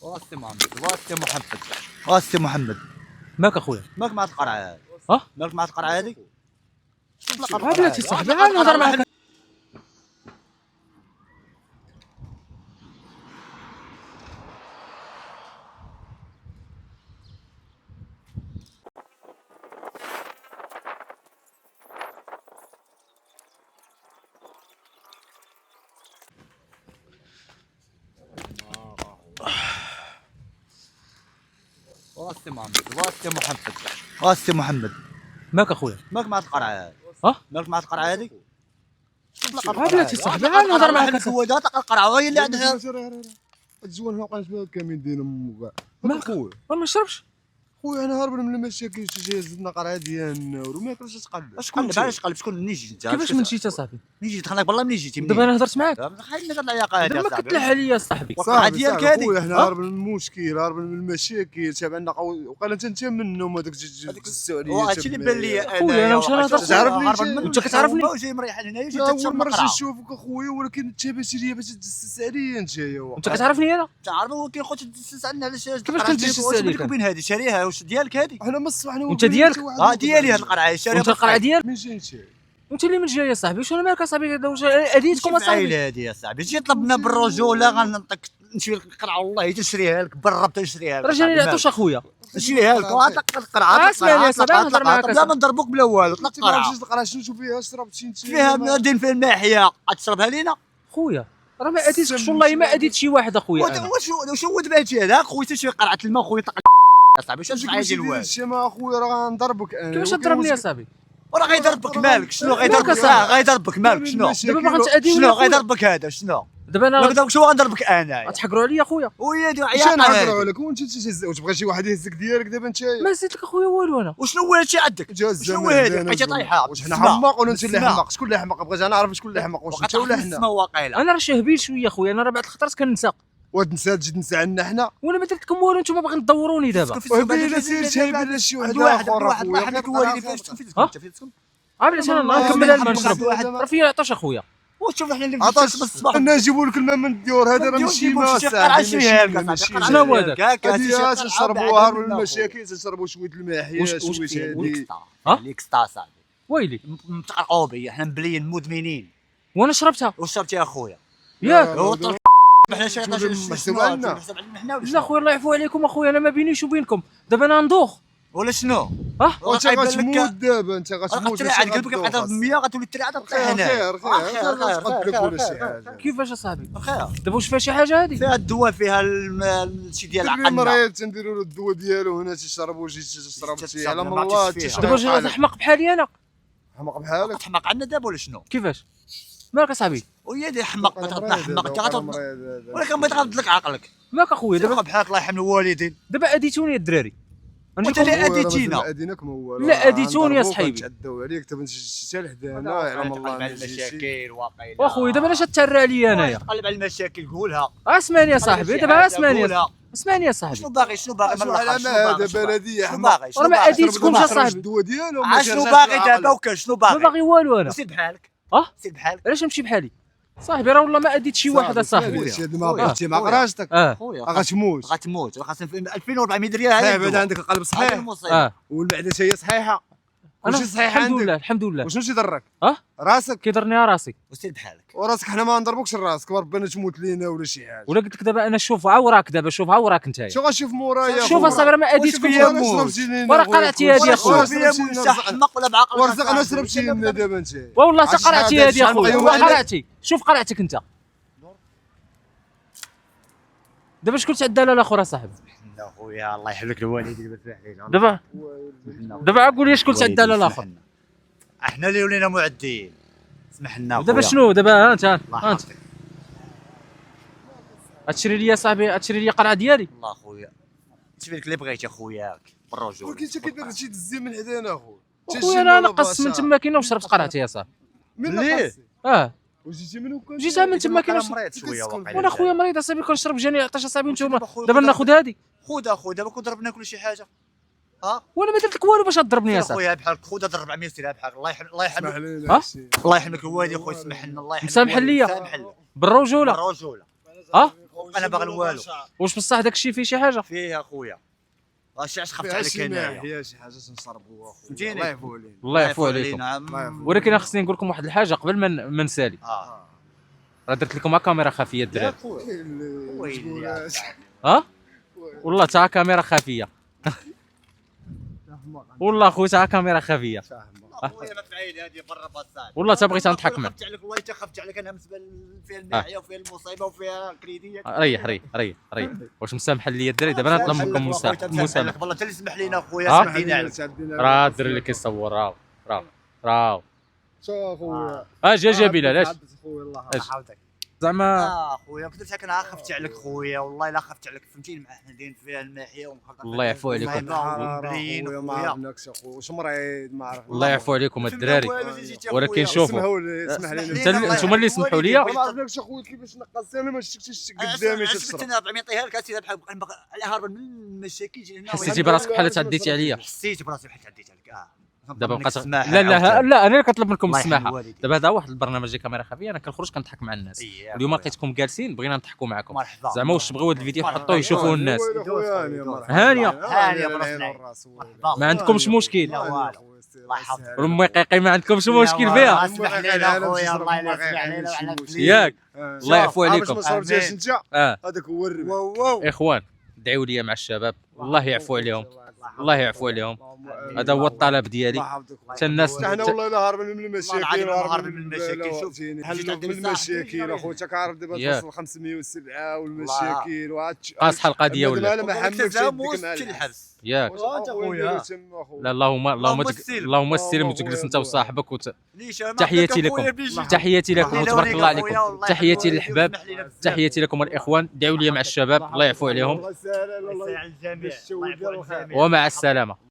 واسي محمد واسي محمد واسي محمد ماك اخويا مالك مع القرعه هذه؟ مالك مع القرعه هذه؟ بلاتي صاحبي عاد نهضر معاك. واسي محمد واسي محمد واسي محمد ماك اخويا مالك مع القرعه هذه؟ مالك مع القرعه هذه؟ بلاتي صاحبي عاد نهضر معاك. هو دا القرعه هي اللي عندها الزوان ما بقاش كاملين دينهم وكاع. مالك خويا ما نشربش خويا انا هارب من المشاكل جاي زدنا قرعه ديالنا وما يقدرش تقلب. شكون علاش قلب شكون منين جيت؟ كيفاش من جيت اصاحبي؟ منين جيت خليك بالله منين جيتي؟ دابا انا هضرت معاك خلينا هاد العياقه هادي دابا ما كتلح عليا صاحبي. القرعه ديالك هادي خويا حنا هارب من المشكل هارب من المشاكل تابع عندنا وقال انت منهم هذاك تجسوا عليا. هادشي اللي بان لي خويا انا واش نهضر تعرفني انت كتعرفني وجاي مريح هنايا جيت اول تشرب مره القرعه نشوفك اخويا ولكن تابعتي ليا باش تدسس عليا نتايا. انت كتعرفني انا تعرف ولكن خويا تدسس عندنا علاش كيفاش كنتدسس عليك؟ بينك وبين هادي شاريها واش ديالك هادي؟ حنا من الصباح انا وانت ديالك؟ ديالي هاد القرعه شاريها. وانت القرعه ديالك من جاي انت؟ وانت اللي من جاي يا صاحبي. واش انا مالك اصاحبي؟ واش اديتكم اصاحبي؟ العائله هادي يا صاحبي جيت طلبنا بالرجوله غنعطيك نشري القرعه والله تنشريها لك برا تنشريها لك. رجالي لا عطوش اخويا نشريها لك وطلق القرعه. اسمعني يا صاحبي نهضر معاك. بلا ما نضربوك بلا والو طلق القرعه القرعه شنو فيها شربتي انت؟ فيها دين في الماحيه غتشربها لينا. خويا راه ما اديتكش والله ما اديت شي واحد اخويا. واش هو دابا هادشي هذاك خويا تشري قرعه الماء خويا طلق اصاحبي واش معايا ديال الوالد؟ ما اخويا راه غنضربك انا. كيفاش تضربني يا صاحبي؟ وراه غيضربك مالك شنو غيضربك؟ غيضربك مالك شنو؟ دابا ما غنتادي شنو غيضربك هذا شنو؟ دابا انا غنضربك شنو غنضربك انا؟ غتحقروا عليا اخويا. ويا دو عياك نهضروا عليك وانت تبغى شي واحد يهزك ديالك دابا انت. ما زيد لك اخويا والو انا. وشنو هو هادشي عندك؟ شنو هو هادي؟ بقيتي طايحه. واش حنا حماق ولا انت اللي حماق؟ شكون اللي حماق؟ بغيت نعرف شكون اللي حماق واش انت ولا حنا؟ انا راه شهبيل شويه خويا. انا راه بعض الخطرات كننسى. وتنسى تجي تنسى عنا حنا وانا ما درت لكم والو نتوما باغيين تدوروني دابا. وبيلا سير شايب ولا شي واحد اخر اخويا حنا كوالدين فين تسكن؟ علاش انا نكمل الماء نشرب راه فيا عطش اخويا. وشوف حنا اللي عطاش بالصباح انا نجيبوا لك الماء من الديور هذا راه ماشي ماء شنو هو هذا؟ هذه تشربوها من المشاكل تشربوا شويه الماحيه شويه هذه ليكستا صاحبي ويلي متقرقوا بيا حنا مبليين مدمنين. وانا شربتها وشربتي يا خويا ياك حنا محسوب علينا. لا خويا الله يعفو عليكم اخويا. انا ما بينيش وبينكم دابا انا ندوخ ولا شنو؟ وانت غتموت دابا انت غتموت. عاد قلبك يبقى ب 100 غتولي تري عاد طيح هنا. خير غتقدك ولا شي حاجه. كيفاش اصاحبي؟ خير دابا واش فيها شي حاجه هذه؟ فيها الدواء فيها شي ديال العقل. المريض تنديروا له الدواء ديالو هنا تيشرب ويجي تشرب شي على من الله. دابا واش حماق بحالي انا؟ حماق بحالك تحماق عندنا دابا ولا شنو؟ كيفاش؟ مالك اصاحبي؟ ويا دي حماق حماق ولكن ما تغض لك عقلك. مالك اخويا دابا بحالك الله يرحم الوالدين. دابا اديتوني الدراري. انت اللي اديتينا. اديناك ما والو. لا اديتوني يا صحيبي. تعداو عليك دابا انت حتى لحدانا يعلم الله على المشاكل واقيلا. واخويا دابا علاش تترى عليا انايا؟ تقلب على المشاكل قولها. اسمعني يا صاحبي دابا اسمعني يا صاحبي. شنو باغي هذا بلديه حماق. راه ما اديتكمش اصاحبي. الدواء ديالو شنو باغي دابا وكا شنو باغي؟ ما باغي والو انا. سير بحالك سير بحالك. علاش نمشي بحالي؟ صاحبي راه والله ما اديت شي واحد اصاحبي. هادشي هذا ما بغيتي مع راسك غتموت خاصنا 2400 ريال. صعيب هذا عندك القلب صحيح والمعده هي صحيحه. واش صحيحه عندك؟ الحمد لله. وشنو يضرك؟ راسك كيضرني راسي. وسير بحالك. وراسك حنا ما نضربوكش راسك وربنا تموت لينا ولا شي حاجه. ولا قلت لك دابا انا شوف عوراك دابا شوف عوراك انت. شو غنشوف مورايا؟ شوف اصاحبي راه ما اديتكمش. وراه قرعتي هذه يا خويا. حماق ولا بعقل. ورزق انا شربتي لنا دابا انت. والله حتى قرعتي هذه يا خويا. قرعتي شوف قرعتك انت. دابا شكون تعدى لا اخو راه صاحبي. لا خويا الله يحفظك الوالدين دابا قول لي شكون تعدى لا الاخر. احنا اللي ولينا معديين. اسمح لنا دابا شنو دابا انت غتشري لي صاحبي غتشري لي قرعه ديالي. الله خويا شوف لك اللي بغيتي اخويا بالرجوله. ولكن انت كيدير شي تزي من حدانا اخويا. اخويا انا نقص من تما كاينه وشربت قرعتي يا صاحبي. من ليه؟ وجيتي من وكان جيتها من تما كاينه مريض شويه وانا خويا مريض اصاحبي كنشرب جاني عطاش اصاحبي نتوما دابا ناخذ هذه. خذها خويا دابا كون ضربنا كل شي حاجه. وانا ما درت لك والو باش تضربني يا صاحبي. خويا بحالك خذها ضرب 400 سير بحالك الله يحميك الله الله يحميك الوالدين خويا سمح لنا الله يحميك. مسامح ليا بالرجوله. بالرجوله انا باغي والو. واش بصح داك الشيء فيه شي حاجه؟ فيه اخويا اش خفت فيها عليك شي هنايا. ماحيه شي حاجه تنشربوا اخويا فهمتيني؟ الله يعفو علينا. الله يعفو عليكم. الله يعفو. ولكن خصني نقول لكم واحد الحاجه قبل ما نسالي. راه درت لكم كاميرا خفيه الدراري. ويلي ها والله تا كاميرا خفيه. والله خويا تا كاميرا خفيه. اخويا ما فعيل هذه برا باصات. والله تا بغيت نضحك معك. خفت عليك والله حتى خفت عليك انا بالنسبه فيها الماعيه وفيها المصيبه وفيها كريديه. ريح واش مسامح لي الدراري دابا انا نطلب منكم مسامح. والله انت اللي سمح لينا اخويا ها؟ سمح لينا عليك. راه الدري اللي كيصور راهو شوف اخويا اجي بلال اش خويا الله اش يحفظك. زعما اخويا ما كنتش انا خفت عليك خويا والله لا خفت عليك فهمتيني مع حنا دايرين فيها الماحيه ومخلطه. الله يعفو عليكم. مبليين خويا ما خويا. عرفناكش اخويا واش مريض ما عرف الله يعفو عليكم الدراري. ولكن شوفوا اسمحوا لي اسمح لي انتم اللي سمحوا لي. ما عرفناكش اخويا كيفاش نقصت انا ما شفتش قدامي شفت انا طبعا نعطيها لك اسيدي بحال على هارب من المشاكل هنا. حسيتي براسك بحال تعديتي عليا. حسيت براسي بحال تعديت عليك. دابا بقات السماح لا انا اللي كنطلب منكم الله يرحم السماحه. الوالدين. دابا هذا واحد البرنامج ديال كاميرا خفيه انا كنخرج كنضحك مع الناس. اليوم لقيتكم جالسين بغينا نضحكوا معكم. مرحبا. زعما واش تبغيو هذا الفيديو مرحبا. حطوه يشوفوه الناس. هانيه هانيه براسنا. ما عندكمش مشكل. لا والو. الله يحفظك. امي قيقي ما عندكمش مشكل فيها. اسمح لينا اخويا الله لا يسمح علينا وعلى الفليس. ياك الله يعفو عليكم. ما صرفتيش انت هذاك هو الربح. اخوان دعيوا لي مع الشباب الله يعفو عليهم. الله يعفو عليهم. هذا هو الطلب ديالي. حتى الناس حنا والله الا هاربين من المشاكل هاربين من المشاكل. شوف حلوا من المشاكل اخويا انت كعارف دابا توصل 507 والمشاكل قاصحه القضيه ولا انا ما حملتش الحبس ياك. اخويا لا اللهم السلم وتجلس انت وصاحبك تحياتي لكم وتبارك الله عليكم. تحياتي للحباب تحياتي لكم الاخوان. دعوا لي مع الشباب الله يعفو عليهم الله يسهل الجميع. ومع السلامه.